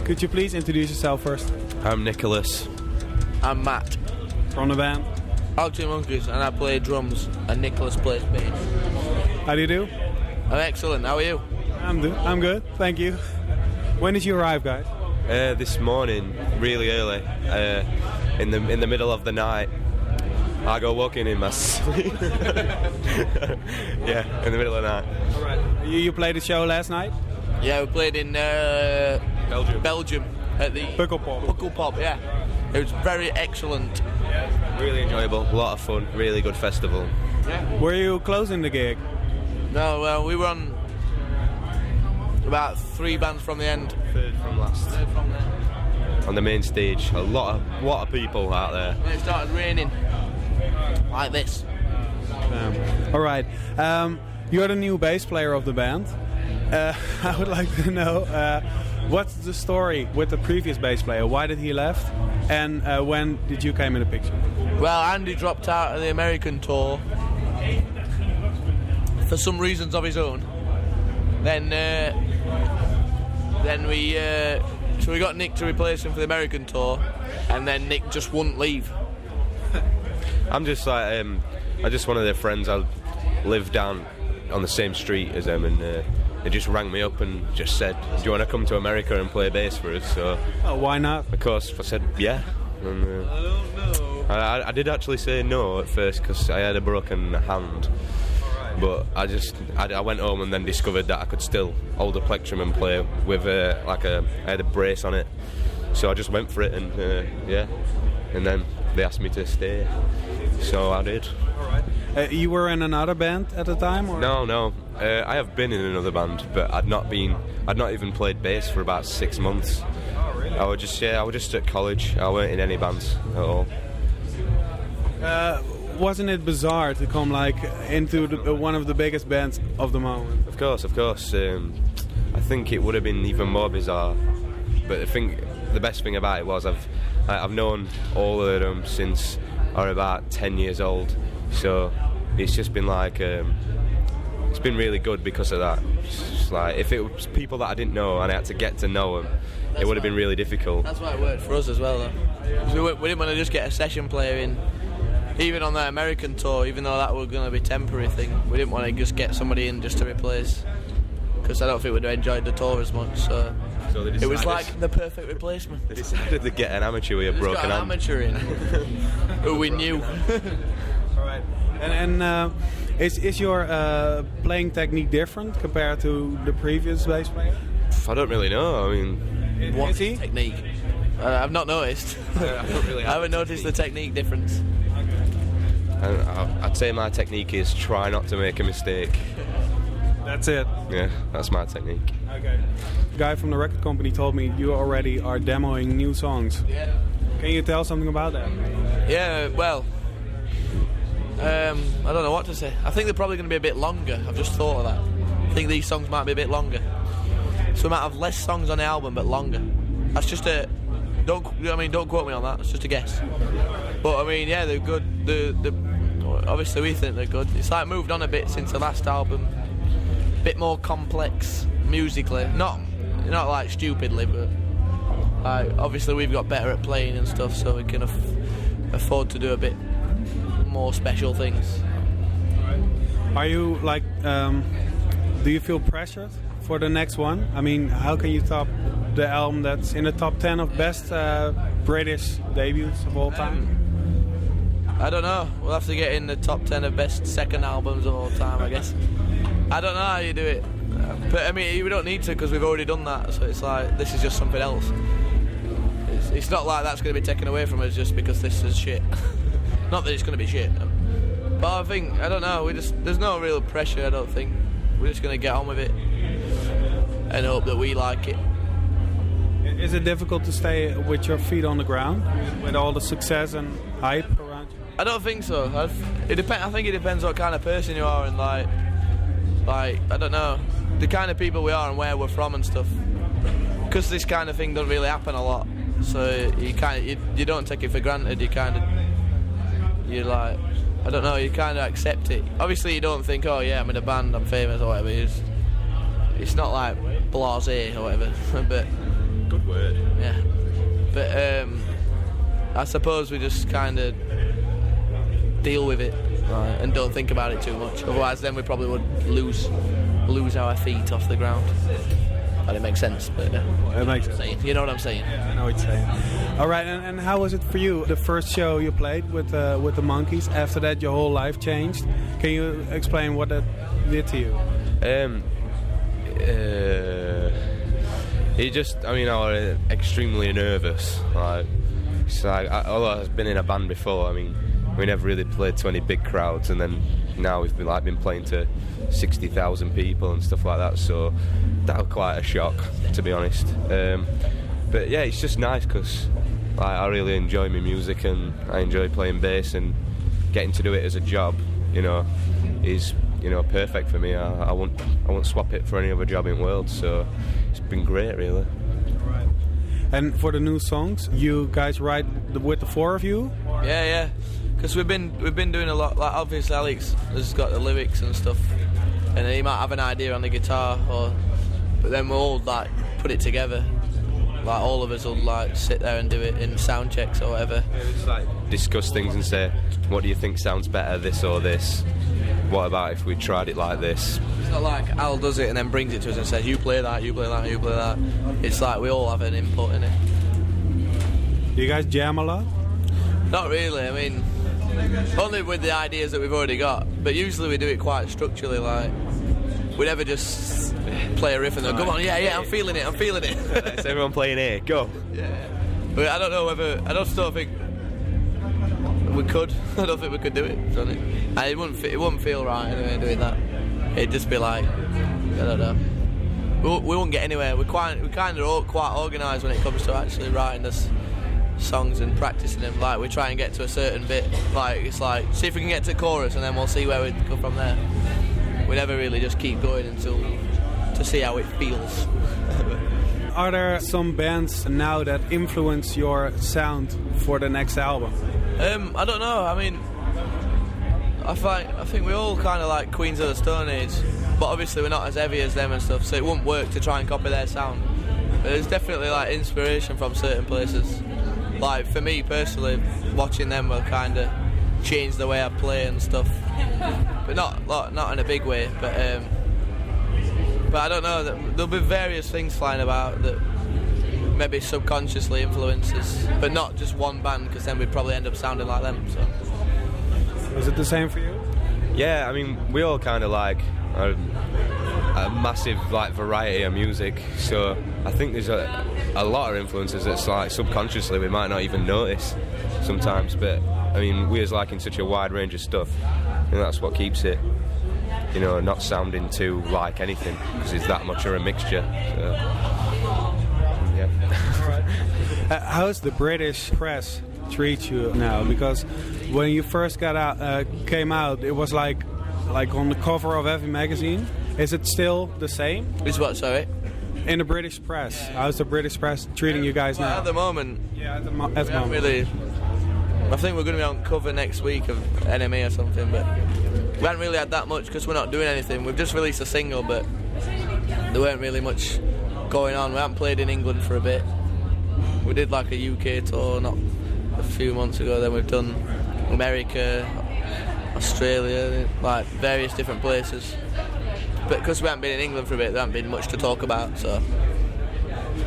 Could you please introduce yourself first? I'm Nicholas. I'm Matt. From the band? Aug20Aug2006, and I play drums, and Nicholas plays bass. How do you do? I'm excellent, how are you? I'm good, thank you. When did you arrive, guys? This morning, really early, in the middle of the night. I go walking in my sleep. Yeah, in the middle of the night. All right. You played the show last night? Yeah, we played in Belgium at the Pukkelpop. yeah. It was very excellent. Really enjoyable, a lot of fun, really good festival. Yeah. Were you closing the gig? No, well, we were on about 3 bands from the end. Third from last. Third from there. On the main stage, a lot of people out there. And it started raining. Like this. All right. You're the new bass player of the band. I would like to know what's the story with the previous bass player? Why did he left? And when did you come in the picture? Well, Andy dropped out of the American tour for some reasons of his own. Then we got Nick to replace him for the American tour, and then Nick just wouldn't leave. I'm just like I'm just one of their friends. I live down on the same street as them, and they just rang me up and just said, "Do you want to come to America and play bass for us?" So, why not? Of course, I said yeah. And, I did actually say no at first because I had a broken hand, but I went home and then discovered that I could still hold a plectrum and play with I had a brace on it. So I just went for it, and yeah, and then they asked me to stay. So I did. Alright. You were in another band at the time? Or? No. I have been in another band, but I'd not even played bass for about 6 months. Oh, really? I was just at college. I weren't in any bands at all. Wasn't it bizarre to come into one of the biggest bands of the moment? Of course. I think it would have been even more bizarre. But I think the best thing about it was I've known all of them since I was about 10 years old, so it's just been it's been really good because of that. It's like if it was people that I didn't know and I had to get to know them, it would have been really difficult. That's why it worked for us as well, though. We didn't want to just get a session player in, even on the American tour, even though that was going to be a temporary thing. We didn't want to just get somebody in just to replace, because I don't think we'd have enjoyed the tour as much. So it was like the perfect replacement. They decided to get an amateur with a broken hand. An amateur in, who we knew. All right. And is your playing technique different compared to the previous bass player? I don't really know. I mean, what's his technique? I've not noticed. I haven't noticed the technique difference. I'd say my technique is try not to make a mistake. That's it. Yeah, that's my technique. Okay. The guy from the record company told me you already are demoing new songs. Yeah. Can you tell something about that? Yeah, well, I don't know what to say. I think they're probably going to be a bit longer. I've just thought of that. I think these songs might be a bit longer. So we might have less songs on the album, but longer. That's just don't quote me on that. It's just a guess. But I mean, yeah, they're good. Obviously we think they're good. It's moved on a bit since the last album. Bit more complex musically, not stupidly, but obviously we've got better at playing and stuff, so we can afford to do a bit more special things. Are you do you feel pressured for the next one? I mean, how can you top the album that's in the top 10 of best British debuts of all time? I don't know. We'll have to get in the top 10 of best second albums of all time, I guess. I don't know how you do it, but I mean, we don't need to because we've already done that. So it's this is just something else. It's not like that's going to be taken away from us just because this is shit. Not that it's going to be shit, but I don't know. There's no real pressure. I don't think we're just going to get on with it and hope that we like it. Is it difficult to stay with your feet on the ground with all the success and hype around you? I don't think so. I think it depends what kind of person you are and I don't know, the kind of people we are and where we're from and stuff. Because this kind of thing doesn't really happen a lot, so you don't take it for granted. You kind of accept it. Obviously, you don't think, oh yeah, I'm in a band, I'm famous or whatever. It's not like blasé or whatever, but Good word. Yeah. But I suppose we just kind of deal with it and don't think about it too much. Otherwise, then we probably would lose our feet off the ground. But it makes sense. But It makes sense. you know what I'm saying? Yeah, I know what you're saying. All right, and how was it for you? The first show you played with the Monkeys. After that, your whole life changed. Can you explain what that did to you? It just, I was extremely nervous. Although I've been in a band before, we never really played to any big crowds, and then now we've been playing to 60,000 people and stuff like that. So that was quite a shock, to be honest. But yeah, it's just nice because I really enjoy my music and I enjoy playing bass, and getting to do it as a job, is perfect for me. I won't swap it for any other job in the world. So it's been great, really. Right. And for the new songs, you guys write with the four of you? Yeah. Because we've been doing a lot. Like obviously Alex has got the lyrics and stuff, and he might have an idea on the guitar, but then we'll all put it together. Like all of us will sit there and do it in sound checks or whatever. Yeah, just discuss things and say, what do you think sounds better, this or this? What about if we tried it like this? It's not like Al does it and then brings it to us and says, you play that, you play that, you play that. It's like we all have an input in it. Do you guys jam a lot? Not really. Only with the ideas that we've already got. But usually we do it quite structurally. We never just play a riff and go, come on, yeah, I'm feeling it. It's everyone playing here, go. Yeah. But I don't know whether, I just don't think we could. I don't think we could do it. And it wouldn't feel right anyway doing that. It'd just be I don't know. We won't get anywhere. We're kind of quite organised when it comes to actually writing this songs and practicing them. We try and get to a certain bit. See if we can get to chorus and then we'll see where we go from there. We never really just keep going to see how it feels. Are there some bands now that influence your sound for the next album? I don't know. I think we all kind of like Queens of the Stone Age, but obviously we're not as heavy as them and stuff, so it wouldn't work to try and copy their sound. But there's definitely inspiration from certain places. For me personally, watching them will kind of change the way I play and stuff, but not in a big way. But I don't know. There'll be various things flying about that maybe subconsciously influences, but not just one band, because then we'd probably end up sounding like them. So. Is it the same for you? Yeah, we all kind of a massive variety of music, so I think there's a lot of influences that's subconsciously we might not even notice sometimes, but we is liking such a wide range of stuff, and that's what keeps it not sounding too like anything, because it's that much of a mixture. So, yeah. How's the British press treat you now? Because when you first came out, it was like on the cover of every magazine. Is it still the same? Is what, sorry? In the British press. How's the British press treating you guys now? At the moment, at the moment. Really, I think we're going to be on cover next week of NME or something, but we haven't really had that much because we're not doing anything. We've just released a single, but there weren't really much going on. We haven't played in England for a bit. We did a UK tour not a few months ago, then we've done America, Australia, various different places. But because we haven't been in England for a bit, there hasn't been much to talk about, so...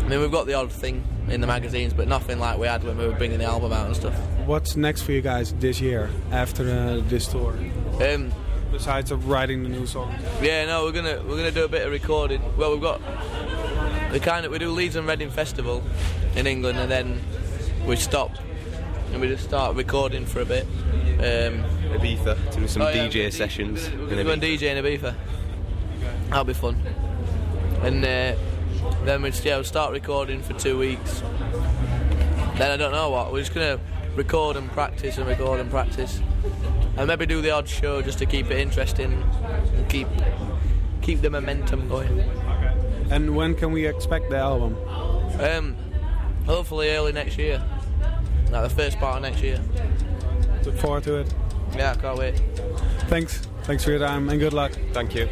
we've got the odd thing in the magazines, but nothing like we had when we were bringing the album out and stuff. What's next for you guys this year, after this tour? Besides of writing the new songs? Yeah, no, we're gonna do a bit of recording. Well, we do Leeds and Reading Festival in England, and then we stop and we just start recording for a bit. Ibiza, doing some DJ sessions. We're going to go and DJ in Ibiza. That'll be fun. And then we'll start recording for 2 weeks. Then I don't know what. We're just going to record and practice and record and practice. And maybe do the odd show just to keep it interesting and keep the momentum going. Okay. And when can we expect the album? Hopefully early next year. The first part of next year. Look forward to it. Yeah, I can't wait. Thanks for your time and good luck. Thank you.